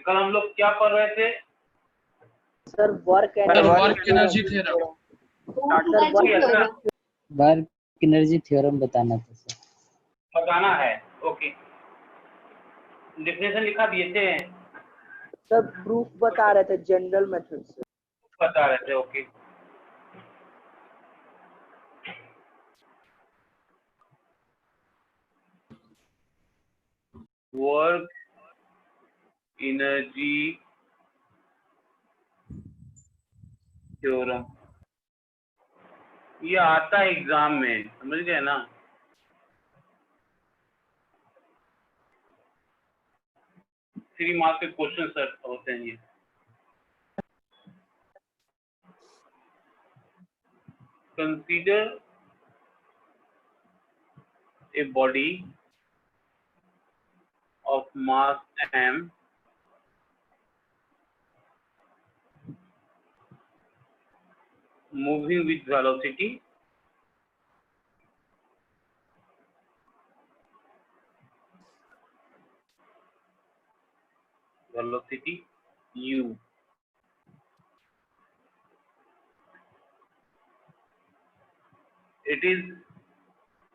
कल हम लोग क्या पढ़ रहे थे? Sir work energy theorem. Work energy theorem बताना था सर। बताना है, ओके। डेफिनेशन लिखा दिए थे, सर प्रूफ बता रहे थे जनरल मेथड से। बता रहे थे, ओके। वर्क एनर्जी थ्योरम, ये आता है एग्जाम में, समझ गए ना? 3 मार्क्स के क्वेश्चन सर होते हैं ये। Consider a body of mass m moving with velocity u. It is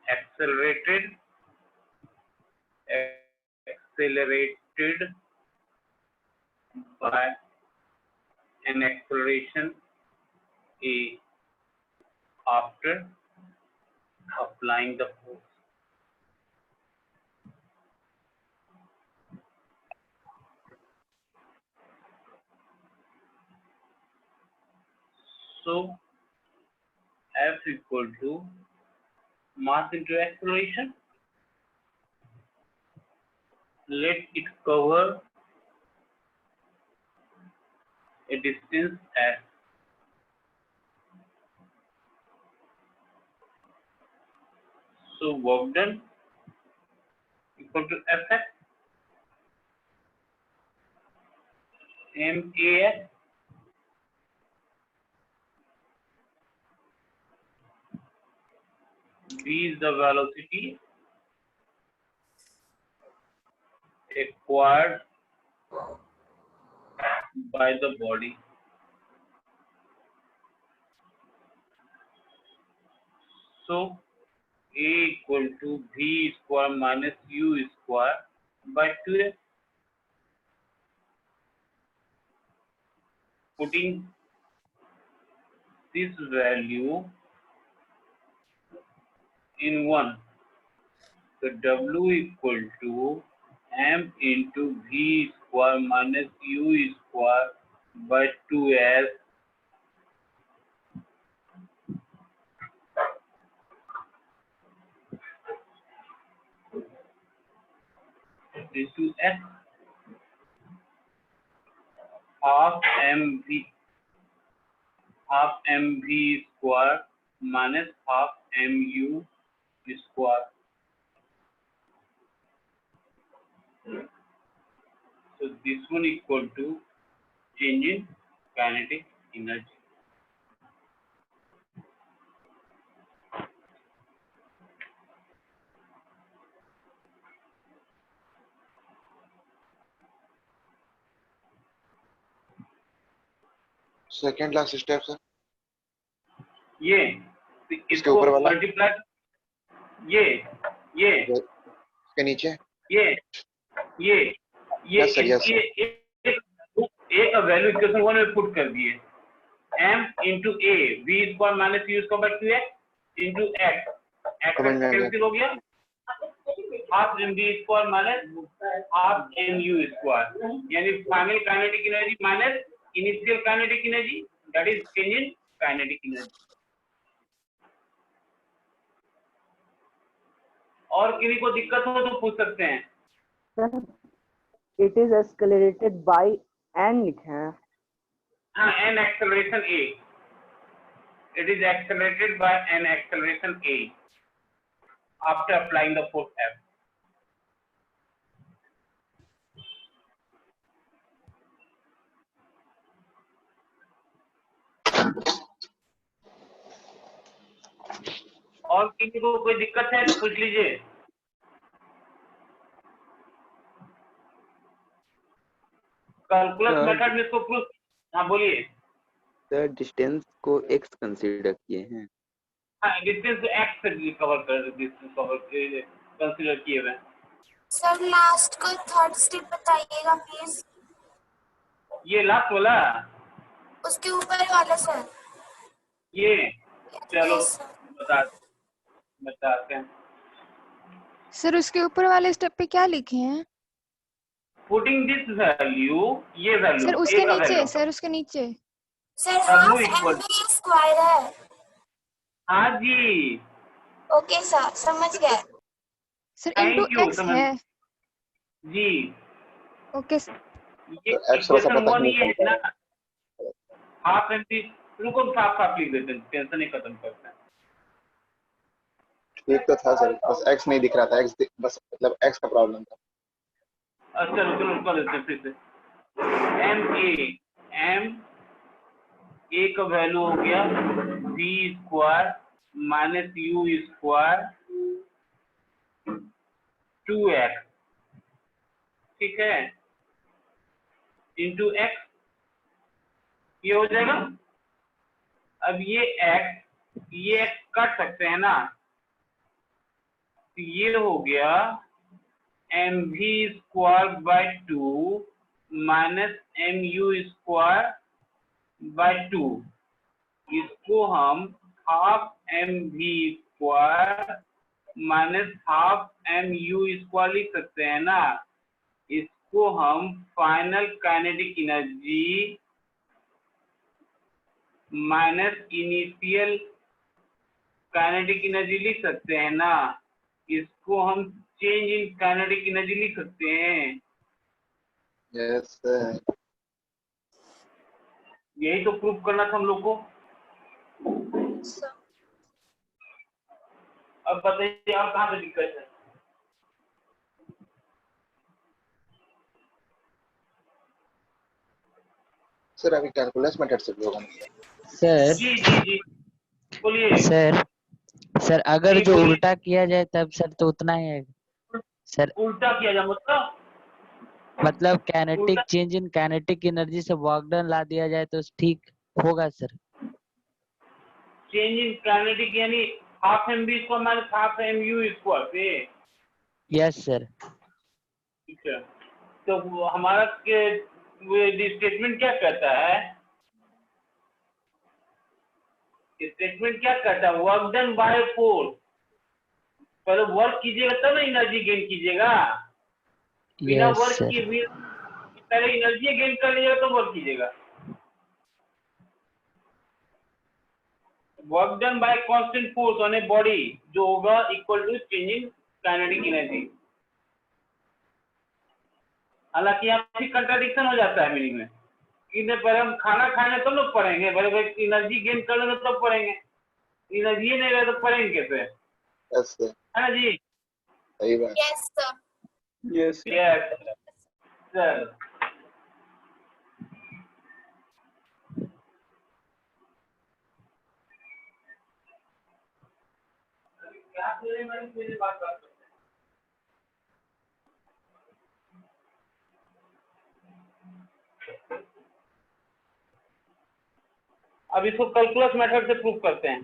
accelerated by an acceleration a after applying the force. So F equal to mass into acceleration. Let it cover a distance s. So work done equal to Fx MAS v is the velocity acquired by the body. So A equal to v square minus u square by 2s. Putting this value in 1, so W equal to m into v square minus u square by 2s into s half mv square minus half mu square. So this one equal to change in kinetic energy. Second last step sir, ये इसके ऊपर वाला multiply, ये इसके नीचे ये Yes, sir, yes, sir. एक value equation 1 में पुट कर दिए, m into a v square minus u square by 2x into x cancel हो गया, half mv square minus half mu square, यानी final kinetic energy minus initial kinetic energy, that is change in kinetic energy. और किसी को दिक्कत हो तो पूछ सकते हैं. It is accelerated by n लिखे हैं. हाँ, n acceleration a. It is accelerated by an acceleration a after applying the force F. और किसी को कोई दिक्कत है तो पूछ लीजिए. Calculus sir. मेथड में इसको प्रूफ, हाँ बोलिए। सर डिस्टेंस को x कंसीडर किए हैं। हाँ, डिस्टेंस एक्स से कवर कर, डिस्टेंस कवर कंसीडर किए हुए हैं। सर लास्ट का थर्ड स्टेप बताइएगा प्लीज, ये लास्ट वाला, उसके ऊपर वाला सर। ये चलो यस सर। बताते हैं। सर उसके ऊपर वाले स्टेप पे क्या लिखे हैं? पुटिंग दिस वैल्यू, ये वैल्यू सर ए उसके का नीचे, वैल्यू सर उसके नीचे। Sir W half equal, MV square है। हाँ जी, ओके सर, समझ गए। Sir into thank you, x समझ है। जी। ओके ये तो एक्स थोड़ा सा इक्वेशन पता 1 नहीं ये है चलता। ना, हाफ एम पी। रुको साफ साफ लिख देते हैं, टेंशन नहीं, खत्म करते हैं। ठीक तो था सर, बस एक्स नहीं दिख रहा था, एक्स बस मतलब एक्स का प्रॉब्लम था। चलो चलो कर देते हैं फिर से। एम ए का वैल्यू हो गया v square minus u square 2x, ठीक है, इंटू एक्स, ये हो जाएगा। अब ये x काट सकते हैं ना, तो ये हो गया m v square by 2 minus m you square by 2। इसको हम half m v square minus half M you square लिख सकते हैं ना। इसको हम final kinetic energy minus initial kinetic energy लिख सकते हैं ना। इसको हम चेंज इन काइनेटिक एनर्जी लिख सकते हैं। Yes sir. यही तो प्रूफ करना था हम लोग को। अब बताइए आप कहाँ पे दिक्कत है। सर अभी कैलकुलस मेथड से भी होगा ना? सर जी जी जी बोलिए। सर अगर जी, जो बोलिए। उल्टा किया जाए तब सर तो उतना ही है सर। उल्टा किया जाए मतलब उल्टा kinetic change in kinetic energy से वर्क डन ला दिया जाए तो ठीक होगा सर। चेंज इन काइनेटिक यानी half M B square minus half M you square से। Yes sir. ठीक है, तो वो हमारा स्टेटमेंट क्या कहता है? स्टेटमेंट क्या कहता है? Work done by force. पहले वर्क कीजिएगा तब ना एनर्जी गेन कीजिएगा। बिना यस वर्क सर। किए भी पहले एनर्जी गेन कर लीजिएगा तो वर्क कीजिएगा। Work done by constant force on a body जो होगा equal to change in kinetic energy. हालांकि यहाँ पे कंट्राडिक्शन हो जाता है मीनिंग में कि पहले हम खाना खाएंगे तो लोग पढ़ेंगे, पहले एनर्जी गेन कर लेंगे तब पढ़ेंगे। एनर्जी नहीं रहे तो पढ़ेंगे कैसे? यस सर, है ना जी? सही बात। Yes sir. Yes yes sir. क्या मेरी बात कर सकते हैं? अब इसको कैलकुलस मेथड से प्रूव करते हैं।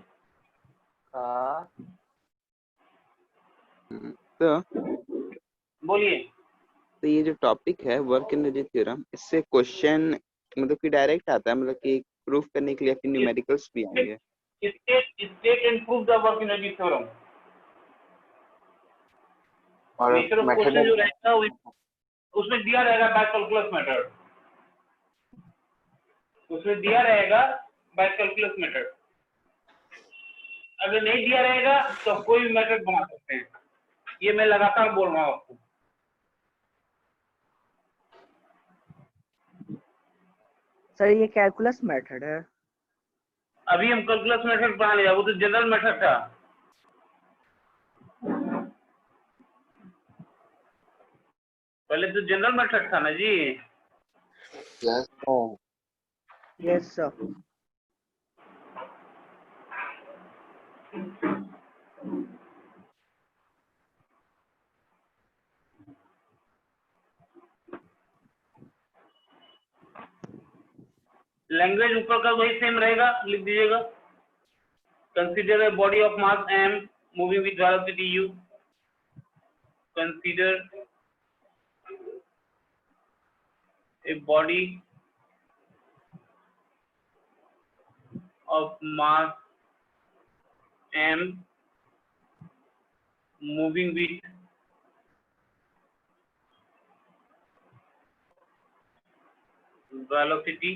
तो बोलिए। तो ये जो टॉपिक है वर्क एनर्जी थ्योरम, इससे क्वेश्चन मतलब कि डायरेक्ट आता है, मतलब कि प्रूफ करने के लिए फिर न्यूमेरिकल्स भी आएंगे। State and prove the work energy theorem. और नेचर ऑफ क्वेश्चन जो रहेगा उसमें दिया रहेगा बाय कैलकुलस मेथड। उसमें दिया रहेगा बाय कैलकुलस मेथड। अगर नहीं दिया रहेगा तो कोई भी मेथड बना सकते हैं। ये मैं लगातार बोल रहा हूँ आपको। सर ये कैलकुलस मेथड है। अभी हम कैलकुलस मेथड पढ़ा लिया, वो तो जनरल मेथड था। पहले तो जनरल मेथड था ना जी। Yes yes sir. लैंग्वेज ऊपर का वही सेम रहेगा, लिख दीजिएगा। Consider a body of mass m moving with velocity u. Consider a body of mass m moving with velocity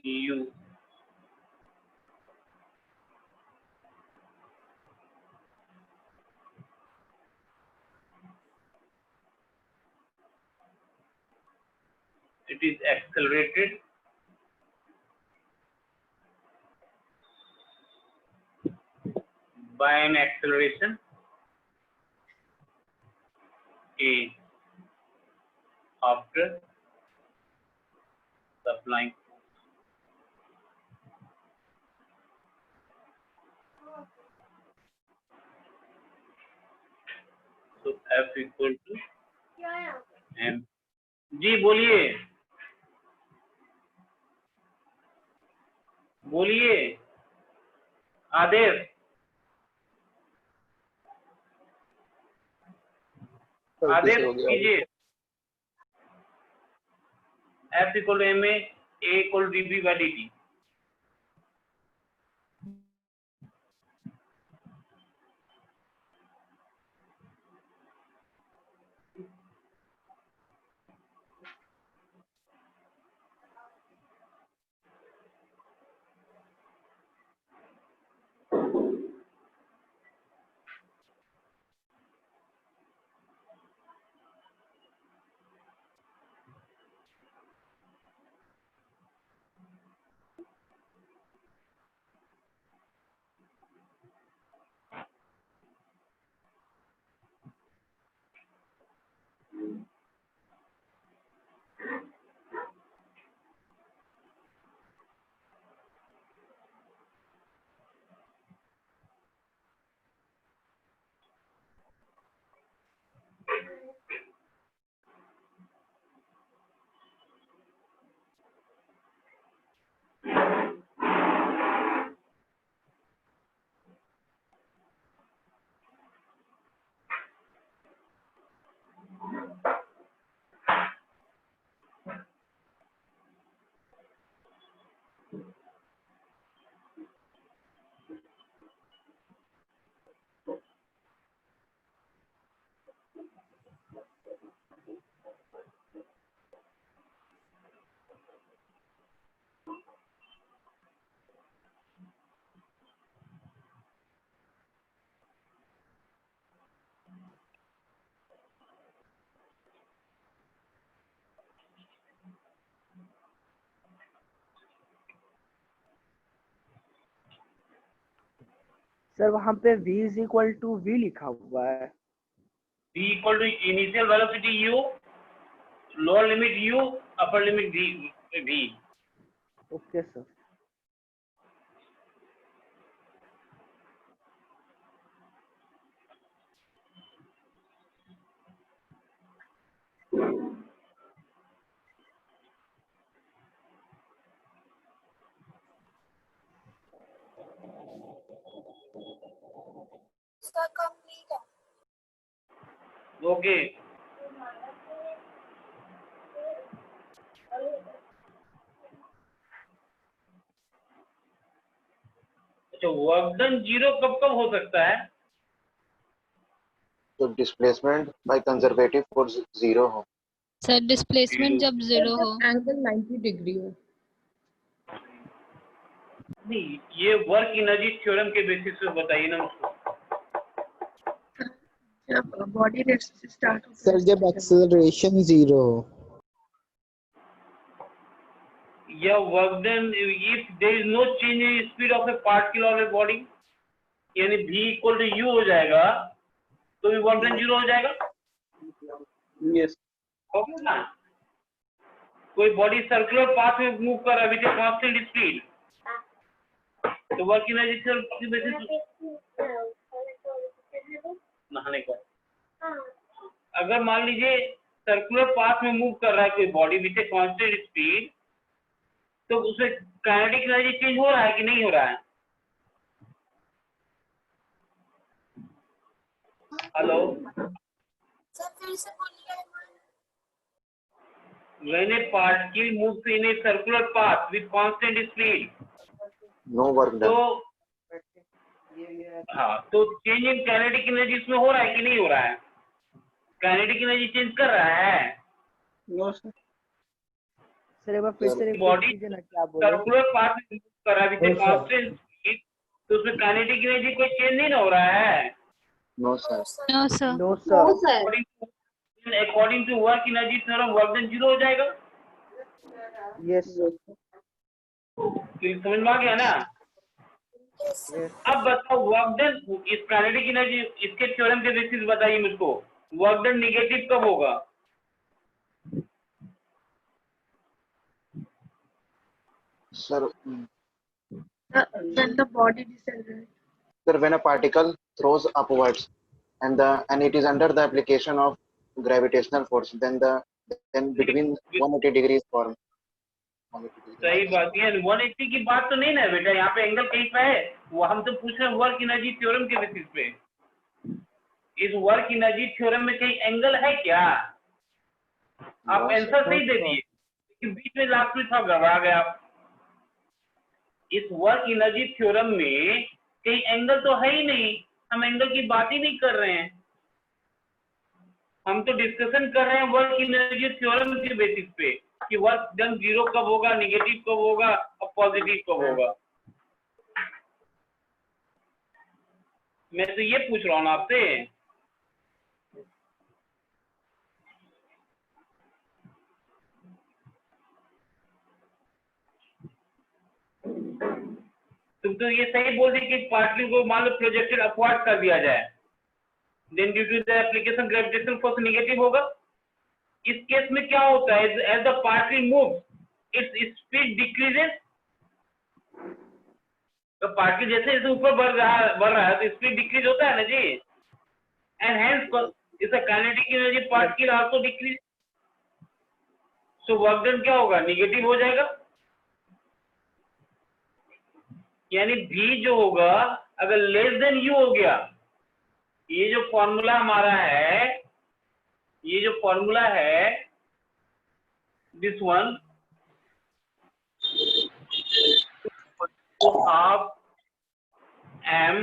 u. It is accelerated by an acceleration a after applying force. So F equal to m. जी बोलिए बोलिए आदेश गलती से हो गया। कीजिए। F equal to ma, a equal to dv by dt. Sir वहाँ पे v is equal to v लिखा हुआ है। V equal to initial velocity u, lower limit u, upper limit v. Okay sir. इसका कंप्लीट है। Okay. अच्छा work done zero कब कब हो सकता है? तो डिस्प्लेसमेंट बाय कंजर्वेटिव फोर्स 0 हो। सर डिस्प्लेसमेंट जब 0 हो। एंगल 90 डिग्री हो। नहीं ये वर्क एनर्जी थ्योरम के बेसिस पे बताइए ना मुझको। जब बॉडी रेस्ट से स्टार्ट हो सर जब एक्सेलरेशन 0 हो। या work done if there is no change in speed of a particle और ए बॉडी, यानी v इक्वल टू u हो जाएगा तो भी वर्क डन जीरो हो जाएगा। यस ओके ना, कोई बॉडी सर्कुलर पाथ में मूव कर रहा है विद ए कांस्टेंट स्पीड तो वर्क एनर्जी थ्योरम की बेसिस नहाने का। अगर मान लीजिए सर्कुलर पाथ में मूव कर रहा है कोई body with a constant speed, तो उसमें काइनेटिक एनर्जी चेंज हो रहा है कि नहीं हो रहा है? हेलो, सर फिर से बोलिए। when a particle moves in a circular path with constant speed, No work तो done. हाँ, तो चेंज इन काइनेटिक एनर्जी इसमें हो रहा है कि नहीं हो रहा है? काइनेटिक एनर्जी चेंज कर रहा है। No sir. सर एक बार फिर से repeat बॉडी कीजिए ना, क्या बोले? सर्कुलर पाथ में मूव कर रहा है विथ ए कांस्टेंट स्पीड, तो उसमें काइनेटिक एनर्जी कोई चेंज नहीं ना हो रहा है। No sir. No sir. No sir. According to work energy theorem work done zero हो जाएगा। Yes sir. समझ में आ गया ना? Yes. अब बताओ वर्क डन, इस काइनेटिक एनर्जी इसके थ्योरम के बेसिस बताइए मुझको, वर्क डन निगेटिव कब होगा? Sir, When the body decelerates. sir, when a particle throws upwards and it is under the application of gravitational force, then between 180 degrees form. 180 degrees. सही बात है, 180 की बात तो नहीं ना बेटा, यहाँ पे एंगल कहीं पे है, वो हम तो पूछ रहे हैं वर्क एनर्जी थ्योरम के बेसिस पे। इस वर्क एनर्जी थ्योरम में कहीं एंगल है क्या? आप आंसर सही दे दिए, लेकिन बीच में लास्ट में था गड़बड़ा गया। इस वर्क एनर्जी थ्योरम में कहीं एंगल तो है ही नहीं, हम एंगल की बात ही नहीं कर रहे हैं। हम तो डिस्कशन कर रहे हैं वर्क एनर्जी थ्योरम के बेसिस पे कि वर्क डन जीरो कब होगा, निगेटिव कब होगा और पॉजिटिव कब होगा। मैं तो ये पूछ रहा हूँ ना आपसे। तुम तो ये सही बोल दी कि पार्टिकल को मान लो प्रोजेक्टेड अपवर्ड कर दिया जाए, then due to the application gravitational force negative होगा। इस केस में क्या होता है, as the particle move its speed decreases. तो पार्टिकल जैसे जैसे ऊपर बढ़ रहा है तो स्पीड डिक्रीज होता है ना जी, एंड हेंस इस kinetic energy particle also decrease. So work done क्या होगा, निगेटिव हो जाएगा। यानी v जो होगा अगर लेस देन u हो गया, ये जो फॉर्मूला हमारा है, ये जो फॉर्मूला है this one half m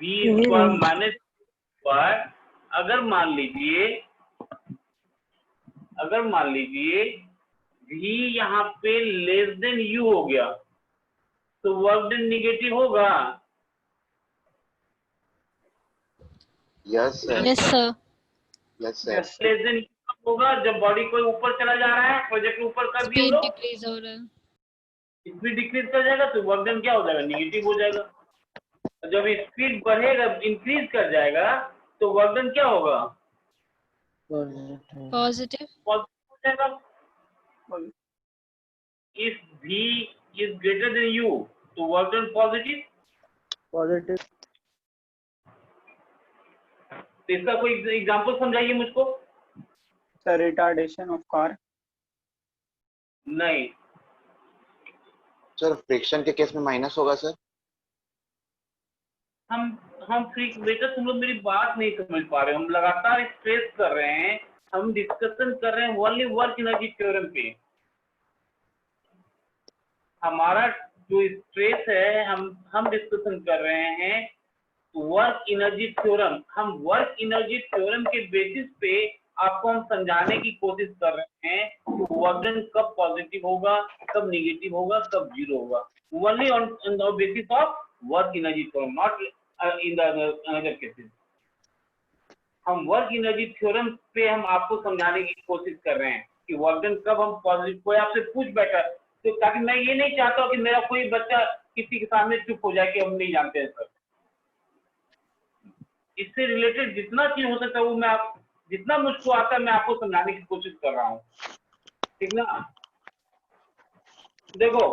v square minus square. अगर मान लीजिए v यहाँ पे लेस देन u हो गया तो वर्क डन निगेटिव होगा। Yes sir. Yes sir. Yes sir. Less than होगा जब बॉडी कोई ऊपर चला जा रहा है, प्रोजेक्ट ऊपर कर दिया स्पीड तो डिक्रीज हो रहा है। स्पीड डिक्रीज कर जाएगा तो वर्क डन क्या हो जाएगा, निगेटिव हो जाएगा। जब स्पीड बढ़ेगा, इंक्रीज कर जाएगा तो वर्क डन क्या होगा, पॉजिटिव। पॉजिटिव हो जाएगा। If v is greater than u तो वर्क डन पॉजिटिव। Positive. तो इसका कोई एग्जांपल समझाइए मुझको। Sir retardation of car. नहीं, Sir, फ्रिक्शन के केस में माइनस होगा सर। हम फ्री बेटा, तुम लोग मेरी बात नहीं समझ पा रहे हो। हम लगातार स्ट्रेस कर रहे हैं, हम डिस्कशन कर रहे हैं ओनली वर्क एनर्जी थ्योरम पे। हमारा जो स्ट्रेस है, हम डिस्कशन कर रहे हैं वर्क एनर्जी थ्योरम। हम वर्क एनर्जी थ्योरम के बेसिस पे आपको हम समझाने की कोशिश कर रहे हैं कि वर्क डन कब पॉजिटिव होगा, कब निगेटिव होगा, कब जीरो होगा। Only on the basis of work energy theorem, not in the another cases. हम वर्क एनर्जी थ्योरम पे हम आपको समझाने की कोशिश कर रहे हैं कि वर्क डन कब हम पॉजिटिव। कोई आपसे पूछ बैठा तो, ताकि मैं ये नहीं चाहता कि मेरा कोई बच्चा किसी के सामने चुप हो जाए कि हम नहीं जानते हैं सर। इससे रिलेटेड जितना चीज हो सकता है वो मैं आप जितना मुझको आता है मैं आपको समझाने की कोशिश कर रहा हूँ, ठीक ना। देखो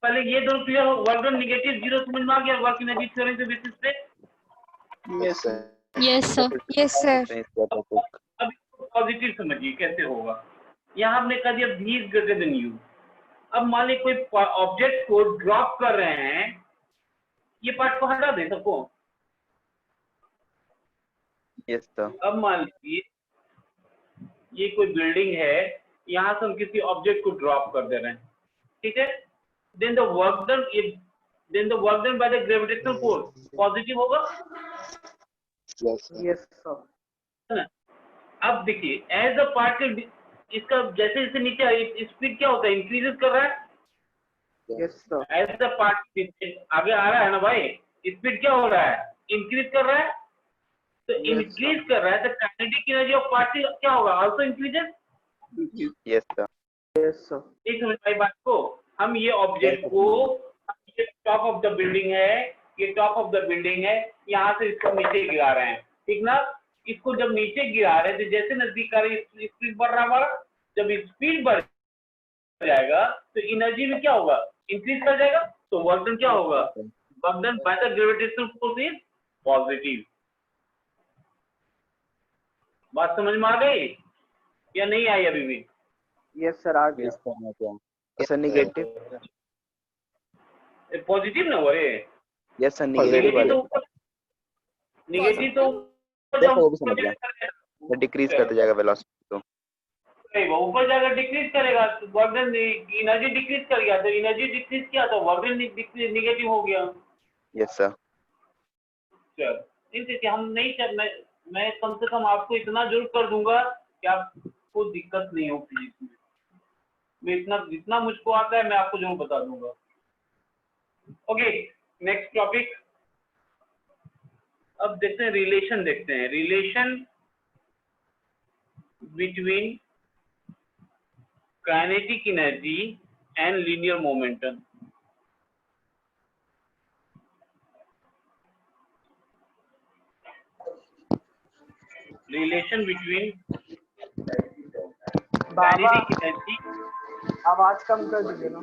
पहले ये दोनों क्लियर हो, वर्क डन निगेटिव जीरो समझ में आ गया वर्क एनर्जी थ्योरम के बेसिस पे। Yes sir. Yes sir. Yes sir. इसका टॉपिक अब पॉजिटिव समझिए कैसे होगा। यहाँ हमने कह दिया v is greater than u। अब मान ली कोई ऑब्जेक्ट को ड्रॉप कर रहे हैं, ये पार्ट को हटा दें सबको। Yes sir. अब मान लीजिए ये कोई बिल्डिंग है, यहाँ से हम किसी ऑब्जेक्ट को ड्रॉप कर दे रहे हैं, ठीक है। Then the work done by the gravitational force positive होगा, Yes, sir. Yes, sir. है ना। अब देखिए एज अ पार्टिकल इसका जैसे जैसे नीचे स्पीड क्या होता है, इंक्रीजेस कर रहा है। Yes, sir. As a particle आगे आ रहा है ना भाई, स्पीड क्या हो रहा है, इंक्रीज कर रहा है। तो Yes, इंक्रीज sir. कर रहा है तो काइनेटिक एनर्जी ऑफ पार्टिकल क्या होगा, also increases. Yes sir. Yes, sir. एक समझ पाई बात को। हम ये ऑब्जेक्ट को, ये टॉप ऑफ द बिल्डिंग है, ये टॉप ऑफ द बिल्डिंग है, यहाँ से इसको नीचे गिरा रहे हैं, ठीक ना। इसको जब नीचे गिरा रहे हैं तो जैसे नजदीक आ रही है स्पीड बढ़ रहा है हमारा। जब स्पीड बढ़ जाएगा तो एनर्जी में क्या होगा, इंक्रीज कर जाएगा। तो वर्क डन क्या होगा, work done by the gravitational force is positive. बात समझ में आ गई या नहीं आई अभी भी? Yes, sir. आ गया. यस करना क्या सर? नेगेटिव। पॉजिटिव ना हुआ रे, यस सर नेगेटिव नेगेटिव वाले। तो ऊपर, नेगेटिव तो ऊपर देखो वो भी ऊपर समझ गया, जाएगा, डिक्रीज करते जाएगा वेलोसिटी तो। ऊपर जाकर डिक्रीज करेगा तो वर्क डन एनर्जी डिक्रीज कर गया, तो एनर्जी डिक्रीज किया तो वर्क डन निगेटिव हो गया। Yes sir. चल ठीक है, हम नहीं कर, मैं कम से कम आपको इतना जरूर कर दूंगा कि आपको दिक्कत नहीं हो फिजिक्स में। मैं इतना जितना मुझको आता है मैं आपको जरूर बता दूंगा। Okay next topic. अब देखते हैं रिलेशन, देखते हैं relation between kinetic energy and linear momentum. Relation between Baba kinetic energy, आवाज कम कर दीजिए ना.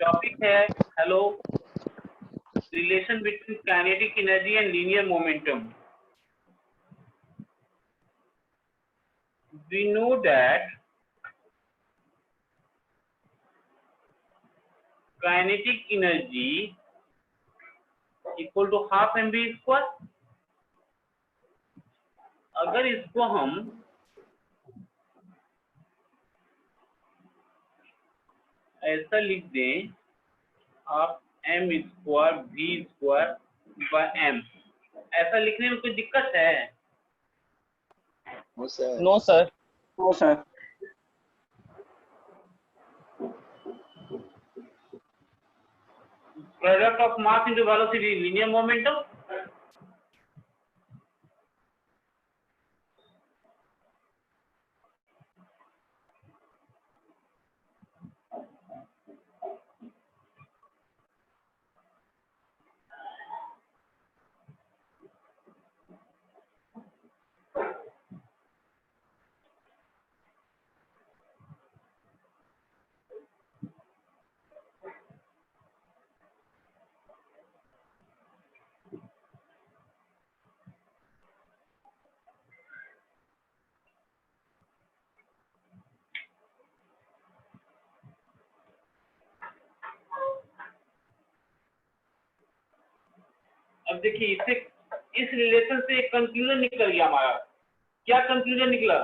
टॉपिक है hello, relation between kinetic energy and linear momentum. We know that kinetic energy equal to half mv square। अगर इसको हम ऐसा लिख दें, आप m square v square by m, ऐसा लिखने में कोई दिक्कत है? No, sir. No, sir. No, sir. Product of mass into velocity, linear momentum। अब देखिए इससे, इस रिलेशन से एक कंक्लूजन निकल गया हमारा। क्या कंक्लूजन निकला?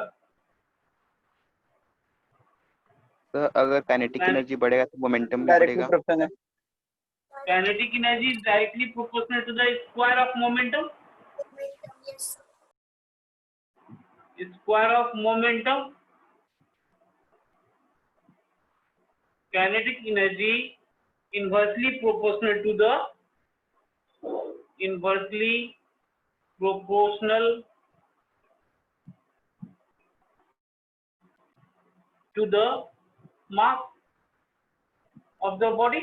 तो अगर काइनेटिक एनर्जी बढ़ेगा तो मोमेंटम भी बढ़ेगा। Kinetic energy is directly proportional to the square of momentum. Yes. Square of momentum, kinetic energy inversely proportional to the, inversely proportional to the mass of the body।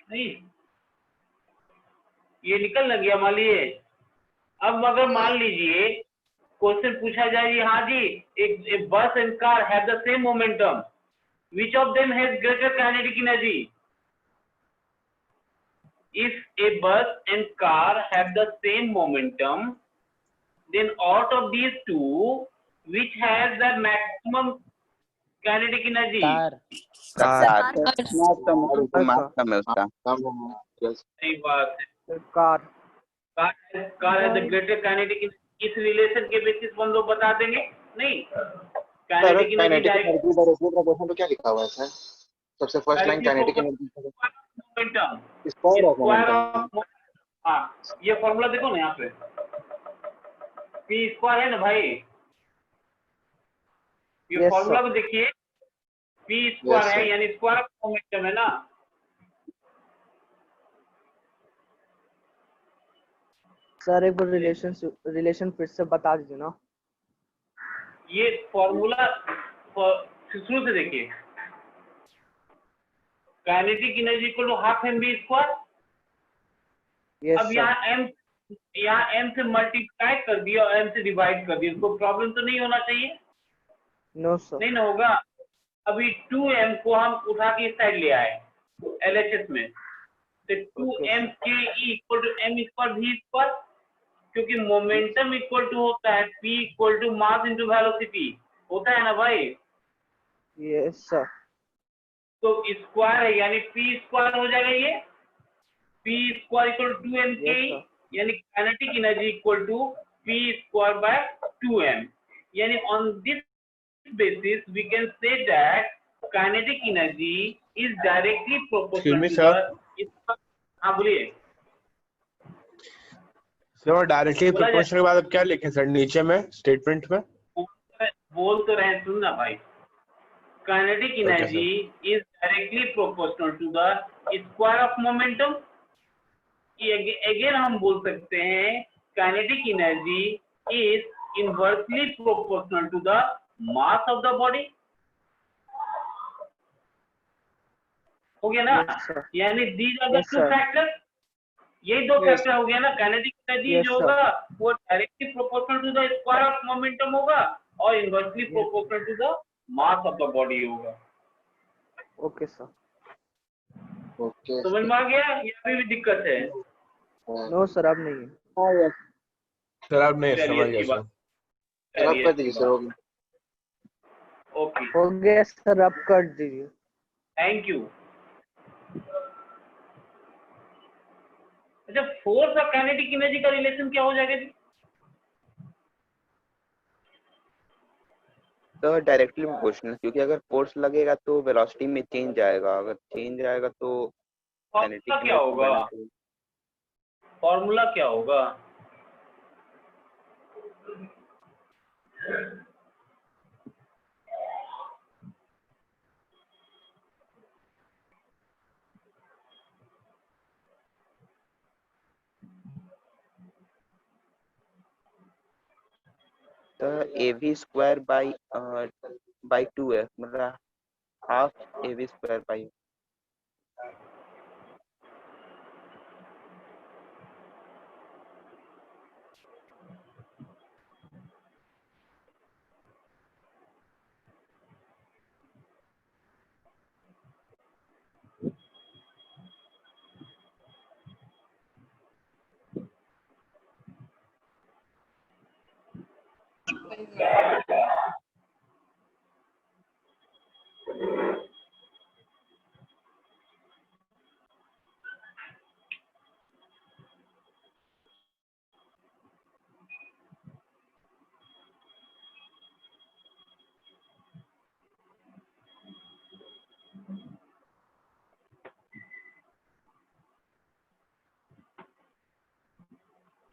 नहीं, ये निकल लग गया मान लीजिए। अब अगर मान लीजिए क्वेश्चन पूछा जाए हाँ जी, एक बस and car have the same momentum, which of them has greater kinetic energy? If a bus and car have the same momentum, then out of these two, which has the maximum kinetic energy? Car car car mass कम है उसका। कम है। Yes. सही बात है। Car car है the greater kinetic, इस रिलेशन के बेसिस पर हम लोग बता देंगे नहीं। Sir kinetic kinetic energy energy directly proportional तो क्या लिखा हुआ है सर? सबसे first line kinetic energy momentum square of square momentum. Of, हाँ ये फॉर्मूला देखो ना यहाँ पे, पी स्क्वायर है ना भाई, ये Yes, फॉर्मूला sir. को देखिए, पी स्क्वायर Yes, है sir. यानी स्क्वायर ऑफ मोमेंटम है ना। सर एक बार रिलेशन फिर से बता दीजिए ना। ये फॉर्मूला शुरू से देखिए, kinetic energy equal to half M B square. Yes अब सर। यहाँ m से मल्टीप्लाई कर दिया और m से डिवाइड कर दिया, इसको प्रॉब्लम तो नहीं होना चाहिए, नो सर। नहीं ना होगा। अभी 2m को हम उठा के इस साइड ले आए LHS में, तो 2m के equal to m square v square, क्योंकि मोमेंटम इक्वल टू होता है p equal to mass into velocity, होता है ना भाई। Yes sir. तो स्क्वायर है यानी p स्क्वायर हो जाएगा, ये p square equal to 2m के, Yes, sir. यानी kinetic energy equal to p square by 2m, यानी on this basis we can say that kinetic energy is directly proportional to the, हाँ बोलिए sir. Directly बोला proportional के बाद अब क्या लिखे सर नीचे में स्टेटमेंट में? बोल तो रहे, सुनना भाई, kinetic energy is directly proportional to the square of momentum। Again हम बोल सकते हैं kinetic energy is inversely proportional to the mass of the body, हो गया ना। Yes, sir. यानी these are the Yes, two sir. factors, यही दो Yes. फैक्टर हो गया ना। काइनेटिक एनर्जी Yes, जो sir. होगा वो directly proportional to the square of momentum होगा और inversely proportional to the mass of the body होगा। Okay sir. ओके समझ में आ गया? यहाँ भी दिक्कत है? नो सर अब नहीं है। सर अब नहीं चलिए, समझ गया अच्छी सर। बात। रब कर दीजिए सर। होगी ओके, हो गया सर, अब कर दीजिए। Thank you. अच्छा, फोर्स और काइनेटिक एनर्जी का रिलेशन क्या हो जाएगा जी? तो डायरेक्टली प्रोपोर्शनल, क्योंकि अगर फोर्स लगेगा तो वेलोसिटी में चेंज आएगा, अगर चेंज आएगा तो फॉर्मूला क्या होगा? फॉर्मूला क्या होगा? तो AV स्क्वायर बाई 2f, मतलब हाफ AV स्क्वायर बाई।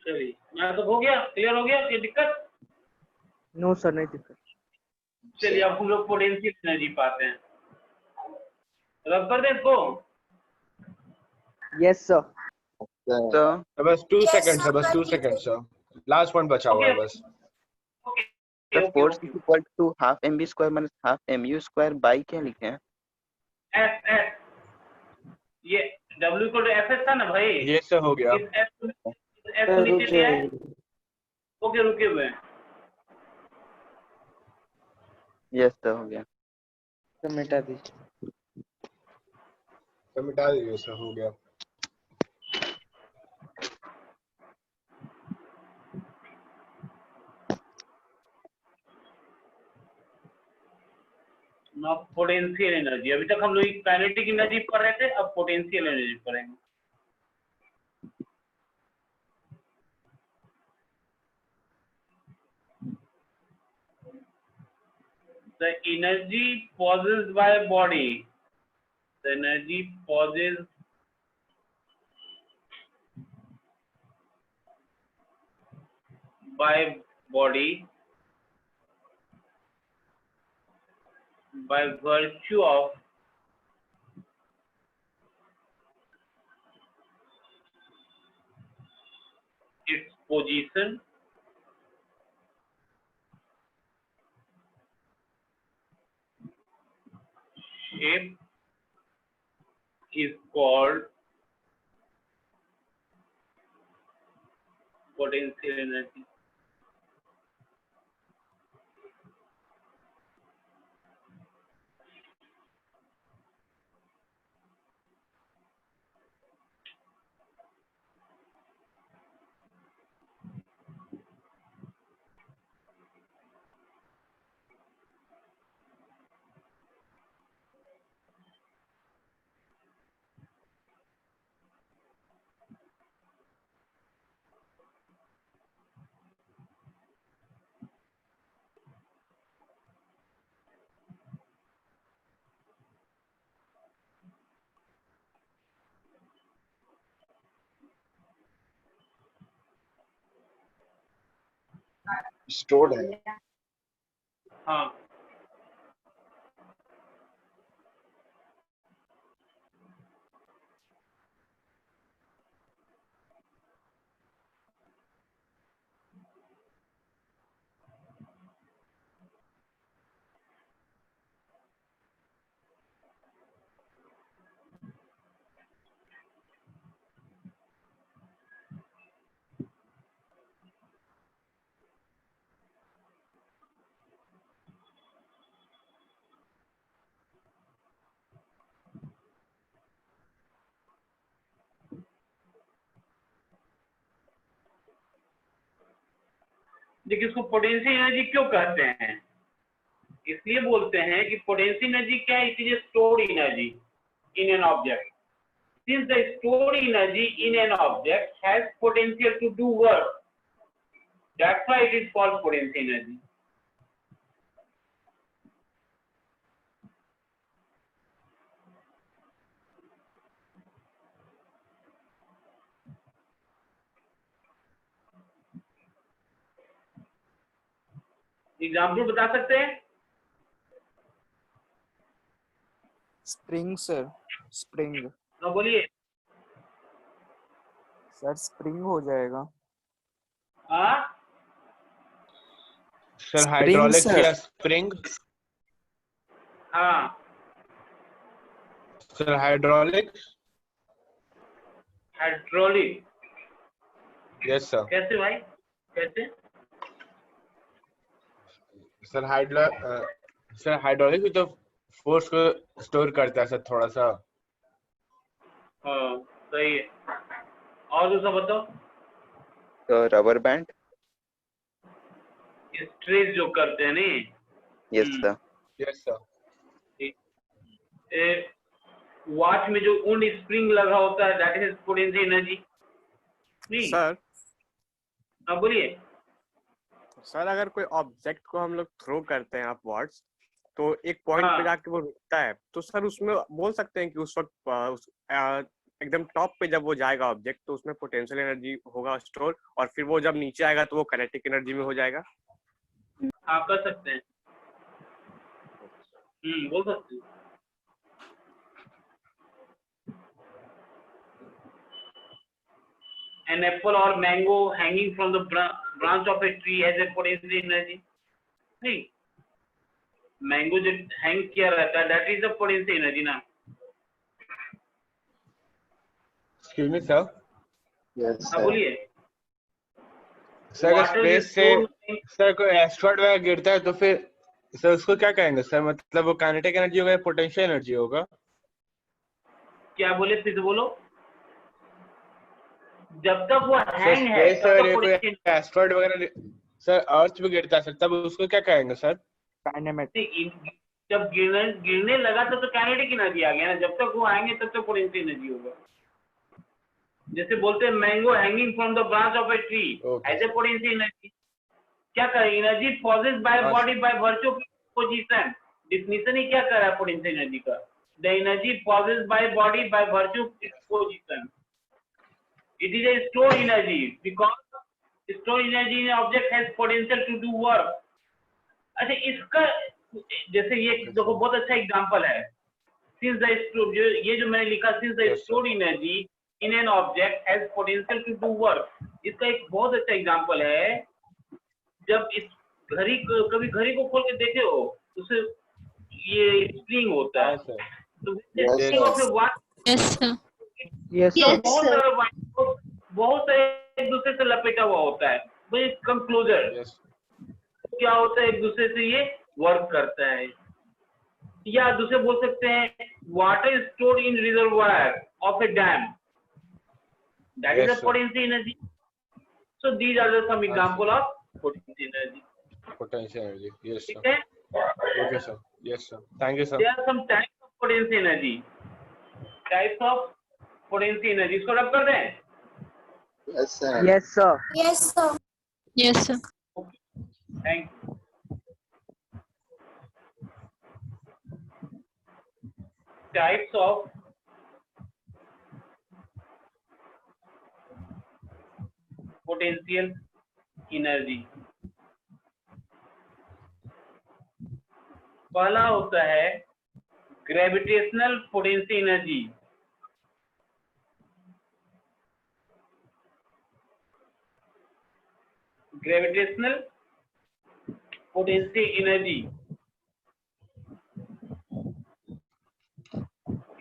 चलिए, यहाँ तक हो गया, क्लियर हो गया? ये दिक्कत? नो सर नहीं दिक्कत। चलिए, अब हम लोग पोटेंशियल एनर्जी पाते हैं। रब कर दे इसको। Yes sir. तो बस 2 Yes, सेकंड sir, सर, बस 2 सेकंड सर। लास्ट पॉइंट बचा हुआ है बस। the force is equal to half mv square minus half mu square by क्या लिखे हैं? एस ये W को तो FS था ना भाई? ये सब हो गया। इस S को नीचे ले आए। ओके, रुके हुए हैं। यस सर हो गया। तो मिटा दीजिए। तो मिटा दीजिए सर, हो गया। नाउ पोटेंशियल एनर्जी, अभी तक हम लोग काइनेटिक एनर्जी पढ़ रहे थे, अब पोटेंशियल एनर्जी पढ़ेंगे। The energy possessed by body, the energy possessed by body by virtue of its position shape is called potential energy. Stored है। हाँ, देखिए इसको पोटेंशियल एनर्जी क्यों कहते हैं? इसलिए बोलते हैं कि पोटेंशियल एनर्जी क्या है? It is stored energy in an object. Since the stored energy in an object has potential to do work, that's why it is called potential energy. Example बता सकते हैं? Spring sir, spring. हाँ बोलिए। Sir spring हो जाएगा। हाँ sir hydraulics sir. या spring? हाँ, sir hydraulics. Hydraulic. Yes sir. कैसे भाई, कैसे? सर हाइड्रोलिक भी तो फोर्स को स्टोर करता है सर थोड़ा सा। हाँ सही है। और दूसरा बताओ। तो रबर बैंड। स्ट्रेस जो करते हैं नहीं? Yes sir. Yes sir. Watch में जो उन स्प्रिंग लगा होता है, दैट इज पोटेंशियल एनर्जी। नहीं सर हाँ बोलिए। सर अगर कोई ऑब्जेक्ट को हम लोग थ्रो करते हैं अपवर्ड्स, तो एक पॉइंट पे जाके वो रुकता है, तो सर उसमें बोल सकते हैं कि उस वक्त एकदम टॉप पे जब वो जाएगा ऑब्जेक्ट, तो उसमें पोटेंशियल एनर्जी होगा स्टोर, और फिर वो जब नीचे आएगा तो वो काइनेटिक एनर्जी में हो जाएगा। हाँ कर सकते हैं। बोल सकते हैं। An apple or mango hanging from the branch of a tree has a potential energy. नहीं, मैंगो जो हैंग किया रहता है, that is the potential energy ना। Excuse me sir. यस हाँ बोलिए। सर अगर स्पेस से सर कोई एस्ट्रॉइड वगैरह गिरता है तो फिर सर उसको क्या कहेंगे सर, मतलब वो काइनेटिक एनर्जी होगा या पोटेंशियल एनर्जी होगा? क्या बोले, फिर से बोलो। जब तक वो सर हैंग है स्पेस तब अगर तक ये कोई पोटेंशियल एस्ट्रॉइड वगैरह सर अर्थ पे गिरता है सर, तब उसको क्या कहेंगे सर? काइनेमेटिक। जब गिरने लगा तो काइनेटिक एनर्जी आ गया ना, जब तक वो आएंगे तब तक पोटेंशियल एनर्जी होगा। जैसे बोलते हैं mango hanging from the branch of a tree, ऐसे पोटेंशियल एनर्जी। क्या कर energy possess by body by virtue of position, definition ही क्या कर रहा है पोटेंशियल एनर्जी का, the energy possess by body by virtue of its position, it is a stored energy because stored energy in object has potential to do work. अच्छा इसका जैसे ये देखो बहुत अच्छा एग्जांपल है, सिंस द स्टोर ये जो मैंने लिखा, since the stored energy in an object has potential to do work, इसका एक बहुत अच्छा एग्जांपल है। जब इस घड़ी कभी घड़ी को खोल के देखे हो उसे ये स्प्रिंग होता है, तो बहुत सारे एक दूसरे से लपेटा हुआ होता है, वही कम क्लोजर क्या होता है, एक दूसरे से ये वर्क करता है। या दूसरे बोल सकते हैं water stored in reservoir of a dam, that is a potential energy. So these are the some example of potential energy. Potential energy, yes sir. ठीक है, Okay sir, yes sir, thank you sir. there are some types of potential energy, types of potential energy, इसको रब कर दें। Yes sir. Yes sir. Yes, sir. Yes, sir. Thank you. Types of potential energy. पहला होता है gravitational potential energy. Gravitational potential energy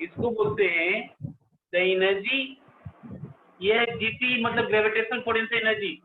इसको बोलते हैं द एनर्जी, ये है जीपी मतलब ग्रेविटेशनल पोटेंशियल एनर्जी,